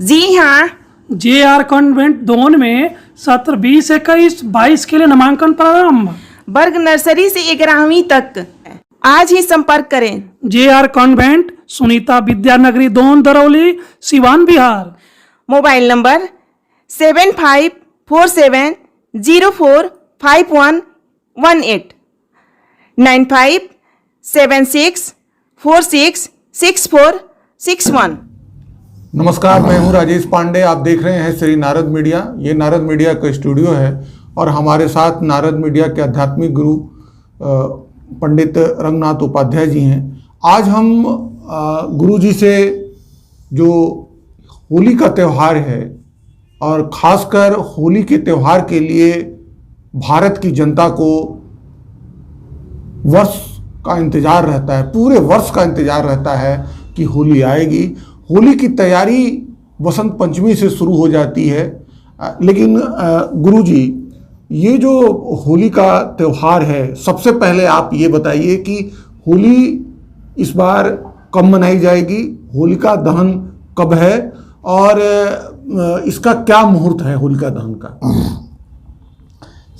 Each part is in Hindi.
जी हाँ, JR कॉन्वेंट दोन में सत्र 20-21-22 के लिए नामांकन प्रारंभ। वर्ग नर्सरी से 11वीं तक आज ही संपर्क करें। JR convent, Sunita Vidyanagari Don, Darauli, Siwan, Bihar. Mobile number 7547045118 9576466461। नमस्कार, मैं हूं राजेश पांडे। आप देख रहे हैं श्री नारद मीडिया। ये नारद मीडिया का स्टूडियो है और हमारे साथ नारद मीडिया के आध्यात्मिक गुरु पंडित रंगनाथ उपाध्याय जी हैं। आज हम गुरु जी से जो होली का त्यौहार है और ख़ासकर होली के त्यौहार के लिए भारत की जनता को वर्ष का इंतज़ार रहता है, पूरे वर्ष का इंतज़ार रहता है कि होली आएगी। होली की तैयारी वसंत पंचमी से शुरू हो जाती है, लेकिन गुरुजी, ये जो होली का त्यौहार है, सबसे पहले आप ये बताइए कि होली इस बार कब मनाई जाएगी, होलिका दहन कब है और इसका क्या मुहूर्त है होलिका दहन का।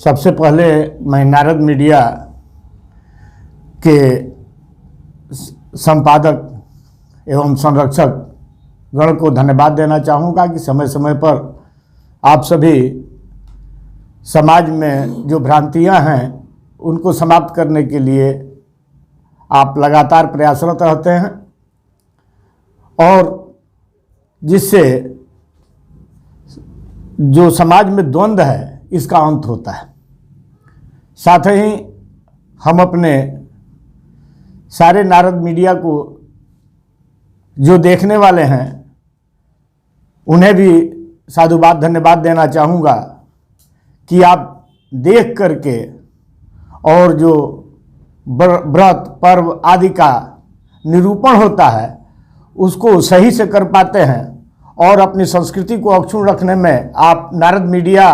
सबसे पहले मैं नारद मीडिया के संपादक एवं संरक्षक गण को धन्यवाद देना चाहूँगा कि समय समय पर आप सभी समाज में जो भ्रांतियाँ हैं उनको समाप्त करने के लिए आप लगातार प्रयासरत रहते हैं और जिससे जो समाज में द्वंद्व है इसका अंत होता है। साथ ही हम अपने सारे नारद मीडिया को जो देखने वाले हैं उन्हें भी साधुवाद धन्यवाद देना चाहूँगा कि आप देख करके और जो व्रत पर्व आदि का निरूपण होता है उसको सही से कर पाते हैं और अपनी संस्कृति को अक्षुण्ण रखने में आप नारद मीडिया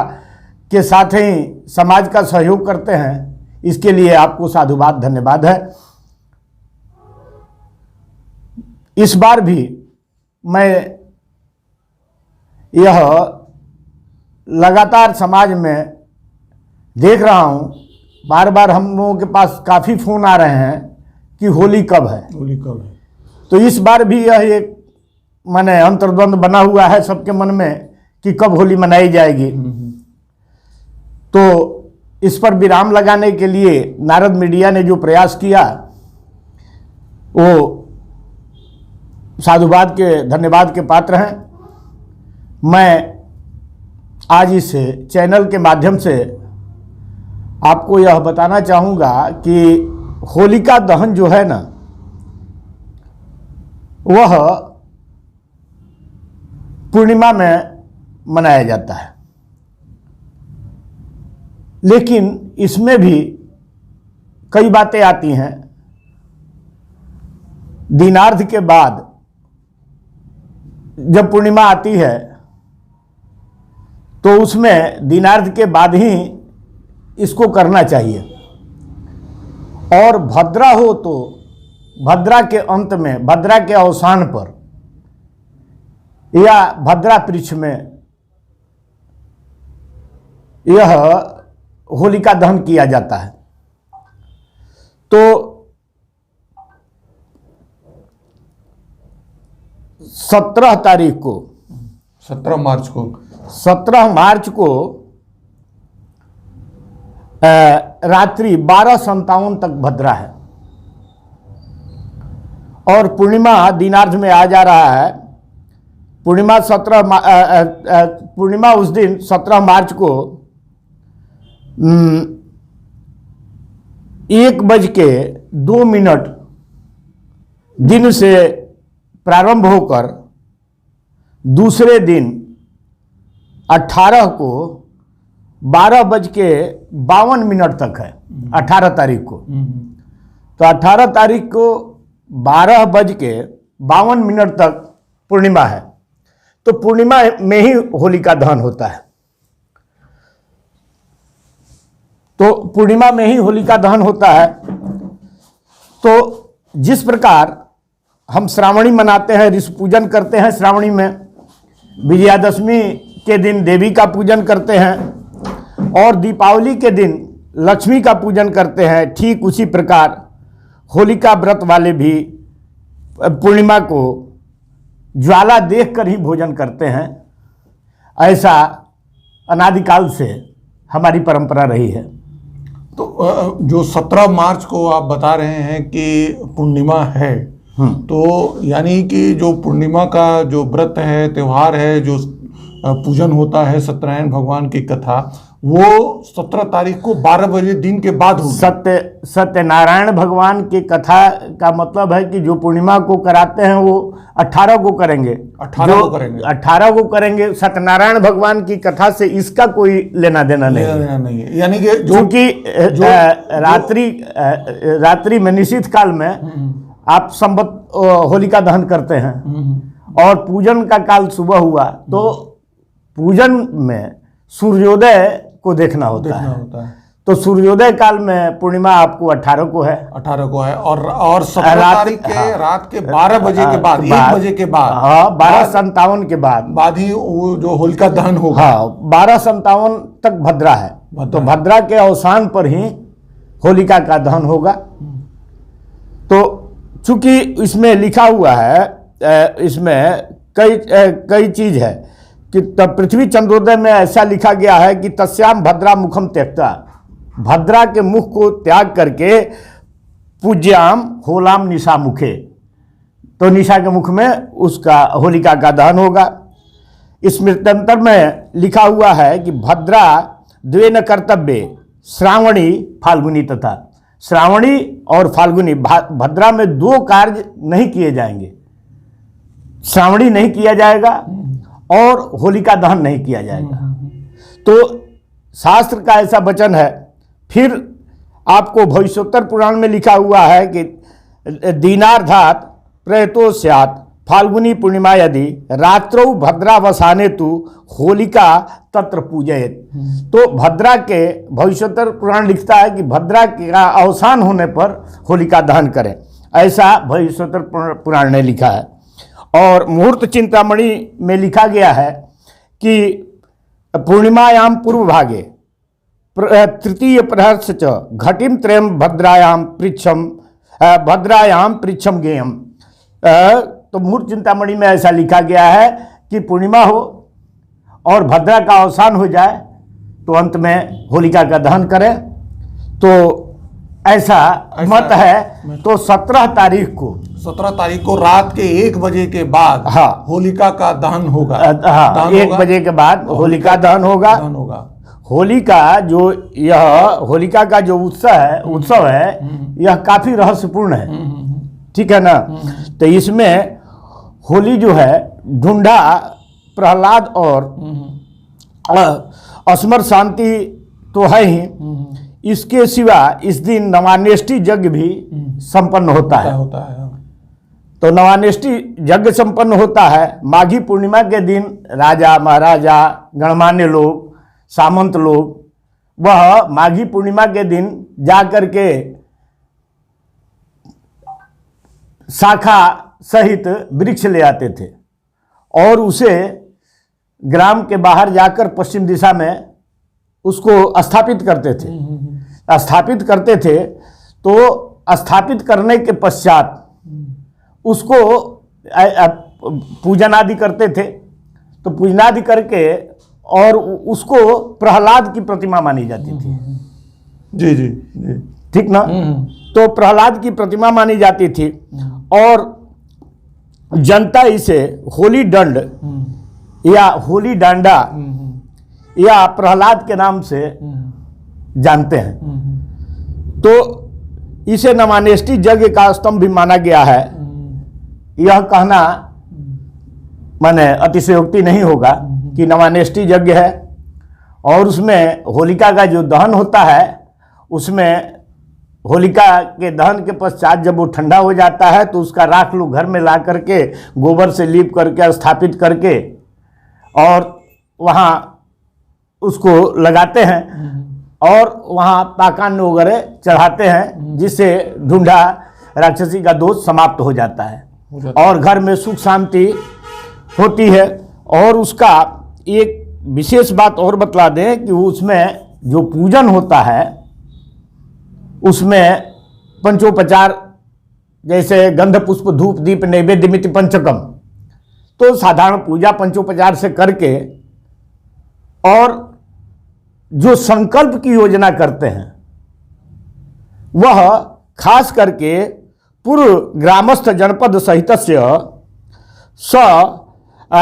के साथ ही समाज का सहयोग करते हैं। इसके लिए आपको साधुवाद धन्यवाद है। इस बार भी मैं यह लगातार समाज में देख रहा हूँ, बार बार हम लोगों के पास काफ़ी फ़ोन आ रहे हैं कि होली कब है, होली कब है। तो इस बार भी यह एक माने अंतर्द्वंद बना हुआ है सबके मन में कि कब होली मनाई जाएगी। तो इस पर विराम लगाने के लिए नारद मीडिया ने जो प्रयास किया वो साधुवाद के धन्यवाद के पात्र हैं। मैं आज इस चैनल के माध्यम से आपको यह बताना चाहूँगा कि होलिका दहन जो है ना, वह पूर्णिमा में मनाया जाता है, लेकिन इसमें भी कई बातें आती हैं। दीनार्ध के बाद जब पूर्णिमा आती है तो उसमें दीनार्ध के बाद ही इसको करना चाहिए और भद्रा हो तो भद्रा के अंत में, भद्रा के अवसान पर या भद्रा पृच्छ में यह होलिका दहन किया जाता है। तो 17 तारीख को 17 मार्च को रात्रि 12:57 तक भद्रा है और पूर्णिमा दीनार्ध में आ जा रहा है। पूर्णिमा उस दिन 17 मार्च को 1:02 दिन से प्रारंभ होकर दूसरे दिन 18 को 12:52 तक है, 18 तारीख को। तो 18 तारीख को 12:52 तक पूर्णिमा है। तो पूर्णिमा में ही होलिका दहन होता है। तो पूर्णिमा में ही होलिका दहन होता है। तो जिस प्रकार हम श्रावणी मनाते हैं, ऋषि पूजन करते हैं श्रावणी में, विजयादशमी के दिन देवी का पूजन करते हैं और दीपावली के दिन लक्ष्मी का पूजन करते हैं। ठीक उसी प्रकार होलिका व्रत वाले भी पूर्णिमा को ज्वाला देखकर ही भोजन करते हैं। ऐसा अनादिकाल से हमारी परंपरा रही है। तो जो 17 मार्च को आप बता रहे हैं कि पूर्णिमा है, तो यानी कि जो पूर्णिमा का जो व्रत है, त्यौहार है, जो पूजन होता है सत्यनारायण भगवान की कथा, वो 17 तारीख को 12 बजे दिन के बाद होगी। सत्यनारायण भगवान की कथा का मतलब है कि जो पूर्णिमा को कराते हैं वो 18 को करेंगे। 18 को करेंगे। सत्यनारायण भगवान की कथा से इसका कोई लेना देना नहीं है। यानी कि क्योंकि रात्रि में निश्चित काल में आप होलिका दहन करते हैं और पूजन का काल सुबह हुआ, तो पूजन में सूर्योदय को देखना होता है। तो सूर्योदय काल में पूर्णिमा आपको 18 को है। 18 को है और 17 तारीख के रात के 12 बजे के बाद, 1 बजे के बाद, 12:57 के बाद ही वो जो होलिका दहन होगा। 12:57 तक भद्रा है। तो भद्रा के अवसान पर ही होलिका का दहन होगा। तो चूंकि इसमें लिखा हुआ है, इसमें कई चीज है कि तब पृथ्वी चंद्रोदय में ऐसा लिखा गया है कि तस्याम भद्रा मुखम त्यक्ता, भद्रा के मुख को त्याग करके पूज्याम होलाम निशा मुखे, तो निशा के मुख में उसका होलिका का दहन होगा। स्मृत्यंतर में लिखा हुआ है कि भद्रा द्वेन कर्तव्य श्रावणी फाल्गुनी तथा, श्रावणी और फाल्गुनी, भद्रा में 2 कार्य नहीं किए जाएंगे। श्रावणी नहीं किया जाएगा और होलिका दहन नहीं किया जाएगा। तो शास्त्र का ऐसा वचन है। फिर आपको भविष्योत्तर पुराण में लिखा हुआ है कि दीनार्धात प्रयतो स्यात् फाल्गुनी पूर्णिमा यदि रात्रौ भद्रावसाने तु होलिका तत्र पूजयेत। तो भद्रा के भविष्योत्तर पुराण लिखता है कि भद्रा का अवसान होने पर होलिका दहन करें, ऐसा भविष्योत्तर पुराण ने लिखा है। और मुहूर्त चिंतामणि में लिखा गया है कि पूर्णिमायाम पूर्व भागे तृतीय प्रहर्ष च घटिम त्रयम भद्रायाम पृच्छम गेयम। तो मुहूर्त चिंतामणि में ऐसा लिखा गया है कि पूर्णिमा हो और भद्रा का अवसान हो जाए तो अंत में होलिका का दहन करें। तो ऐसा मत है। तो 17 तारीख को रात के 1 बजे के बाद होलिका का दहन होगा। 1 बजे के बाद होलिका दहन होगा। होलिका होलिका का जो उत्सव है यह काफी रहस्यपूर्ण है। ठीक है ना। तो इसमें होली जो है ढूंढा, प्रहलाद और असमर शांति तो है ही, इसके सिवा इस दिन नवानेष्टि यज्ञ भी संपन्न होता है। तो नवानेष्टि यज्ञ संपन्न होता है माघी पूर्णिमा के दिन। राजा महाराजा गणमान्य लोग, सामंत लोग वह माघी पूर्णिमा के दिन जाकर के शाखा सहित वृक्ष ले आते थे और उसे ग्राम के बाहर जाकर पश्चिम दिशा में उसको स्थापित करते थे। तो स्थापित करने के पश्चात उसको पूजन आदि करते थे। तो पूजनादि करके और उसको प्रहलाद की प्रतिमा मानी जाती थी। जी जी जी, ठीक ना। तो प्रहलाद की प्रतिमा मानी जाती थी और जनता इसे होली दंड या होली डांडा या प्रहलाद के नाम से जानते हैं। तो इसे नवानेष्टि यज्ञ का स्तंभ भी माना गया है। यह कहना माने अतिशयोक्ति नहीं होगा कि नवानेष्टि यज्ञ है और उसमें होलिका का जो दहन होता है, उसमें होलिका के दहन के पश्चात जब वो ठंडा हो जाता है तो उसका राख लोग घर में ला करके गोबर से लीप करके स्थापित करके और वहाँ उसको लगाते हैं और वहाँ पाकान्न वगैरह चढ़ाते हैं, जिससे ढूंढा राक्षसी का दोष समाप्त हो जाता है और घर में सुख शांति होती है। और उसका एक विशेष बात और बतला दें कि उसमें जो पूजन होता है उसमें पंचोपचार, जैसे गंध पुष्प धूप दीप नैवेद्य मिति पंचकम, तो साधारण पूजा पंचोपचार से करके और जो संकल्प की योजना करते हैं वह खास करके पूर्व ग्रामस्थ जनपद सहितस्य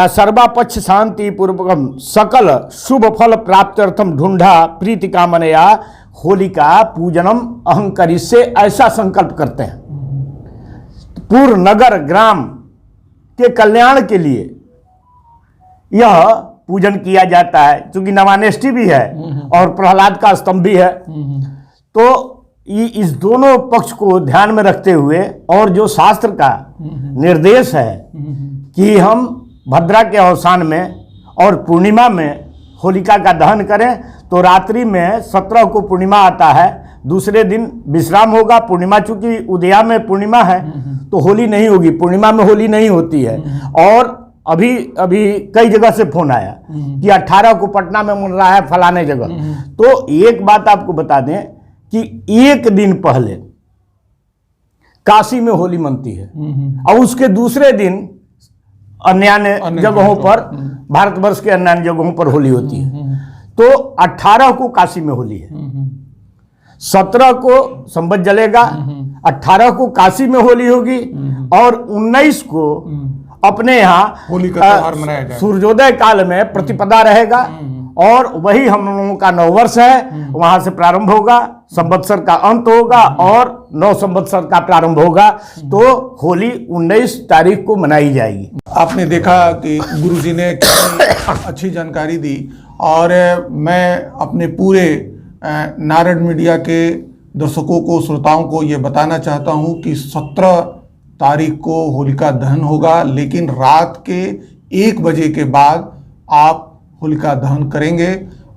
सर्वापक्ष शांति पूर्वकम सकल शुभ फल प्राप्त्यर्थम ढूंढा प्रीति कामनया होलिका पूजनम अहंकरी से ऐसा संकल्प करते हैं। पूर्व नगर ग्राम के कल्याण के लिए यह पूजन किया जाता है, क्योंकि नवानेष्टि भी है और प्रहलाद का स्तंभ भी है। तो इस दोनों पक्ष को ध्यान में रखते हुए और जो शास्त्र का निर्देश है कि हम भद्रा के अवसान में और पूर्णिमा में होलिका का दहन करें, तो रात्रि में 17 को पूर्णिमा आता है, दूसरे दिन विश्राम होगा। पूर्णिमा चूंकि उदया में पूर्णिमा है तो होली नहीं होगी, पूर्णिमा में होली नहीं होती है। और अभी कई जगह से फोन आया कि 18 को पटना में मन रहा है फलाने जगह। तो एक बात आपको बता दें कि एक दिन पहले काशी में होली मनती है और उसके दूसरे दिन अन्य जगहों पर, भारतवर्ष के अन्य जगहों पर होली होती है। तो 18 को काशी में होली है, 17 को संबत जलेगा, 18 को काशी में होली होगी और 19 को अपने यहाँ होली का त्योहार मनाया जाएगा। सूर्योदय काल में प्रतिपदा रहेगा और वही हम लोगों का नववर्ष है, वहां से प्रारंभ होगा, संवत्सर का अंत होगा और नौ संवत्सर का प्रारंभ होगा। तो होली 19 तारीख को मनाई जाएगी। आपने देखा कि गुरुजी ने कितनी अच्छी जानकारी दी और मैं अपने पूरे नारद मीडिया के दर्शकों को, श्रोताओं को ये बताना चाहता हूँ कि 17 तारीख को होलिका दहन होगा, लेकिन रात के 1 बजे के बाद आप होलिका दहन करेंगे।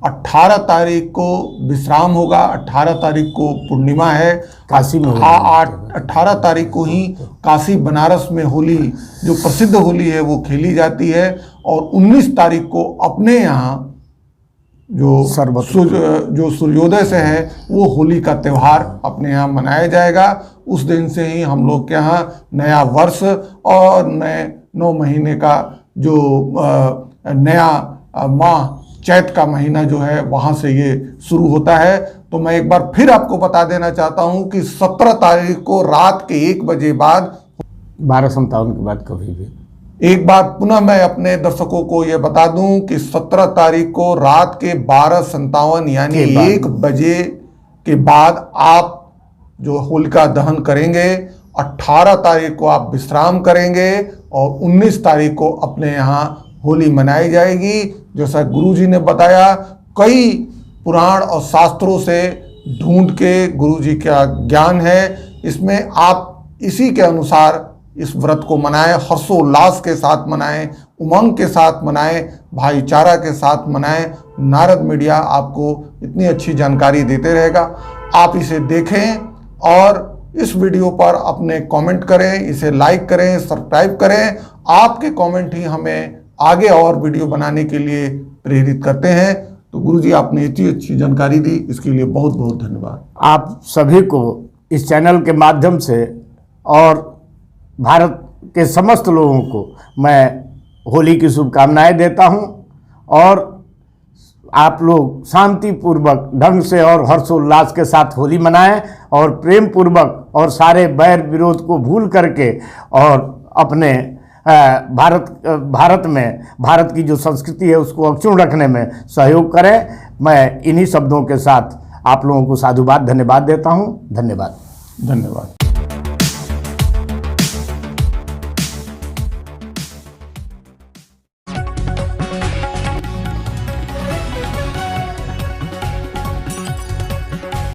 18 तारीख को विश्राम होगा, 18 तारीख को पूर्णिमा है, काशी में 18 तारीख को ही काशी बनारस में होली, जो प्रसिद्ध होली है, वो खेली जाती है। और 19 तारीख को अपने यहाँ जो सूर्योदय से है वो होली का त्यौहार अपने यहाँ मनाया जाएगा। उस दिन से ही हम लोग के यहाँ नया वर्ष और नए 9 महीने का जो नया माह चैत का महीना जो है वहाँ से ये शुरू होता है। तो मैं एक बार फिर आपको बता देना चाहता हूँ कि 17 तारीख को रात के 1 बजे बाद 12:57 के बाद कभी भी एक बार पुनः मैं अपने दर्शकों को ये बता दूं कि 17 तारीख को रात के 12:57 यानी 1 बजे के बाद आप जो होलिका दहन करेंगे, 18 तारीख को आप विश्राम करेंगे और 19 तारीख को अपने यहाँ होली मनाई जाएगी। जैसा गुरुजी ने बताया, कई पुराण और शास्त्रों से ढूंढ के गुरुजी का ज्ञान है, इसमें आप इसी के अनुसार इस व्रत को मनाएं, हर्षोल्लास के साथ मनाएं, उमंग के साथ मनाएं, भाईचारा के साथ मनाएं। नारद मीडिया आपको इतनी अच्छी जानकारी देते रहेगा। आप इसे देखें और इस वीडियो पर अपने कमेंट करें, इसे लाइक करें, सब्सक्राइब करें। आपके कमेंट ही हमें आगे और वीडियो बनाने के लिए प्रेरित करते हैं। तो गुरुजी, आपने इतनी अच्छी जानकारी दी, इसके लिए बहुत बहुत धन्यवाद। आप सभी को इस चैनल के माध्यम से और भारत के समस्त लोगों को मैं होली की शुभकामनाएं देता हूं और आप लोग शांतिपूर्वक ढंग से और हर्षोल्लास के साथ होली मनाएं और प्रेम पूर्वक और सारे बैर विरोध को भूल करके और अपने भारत में भारत की जो संस्कृति है उसको अक्षुण्ण रखने में सहयोग करें। मैं इन्हीं शब्दों के साथ आप लोगों को साधुवाद धन्यवाद देता हूं। धन्यवाद।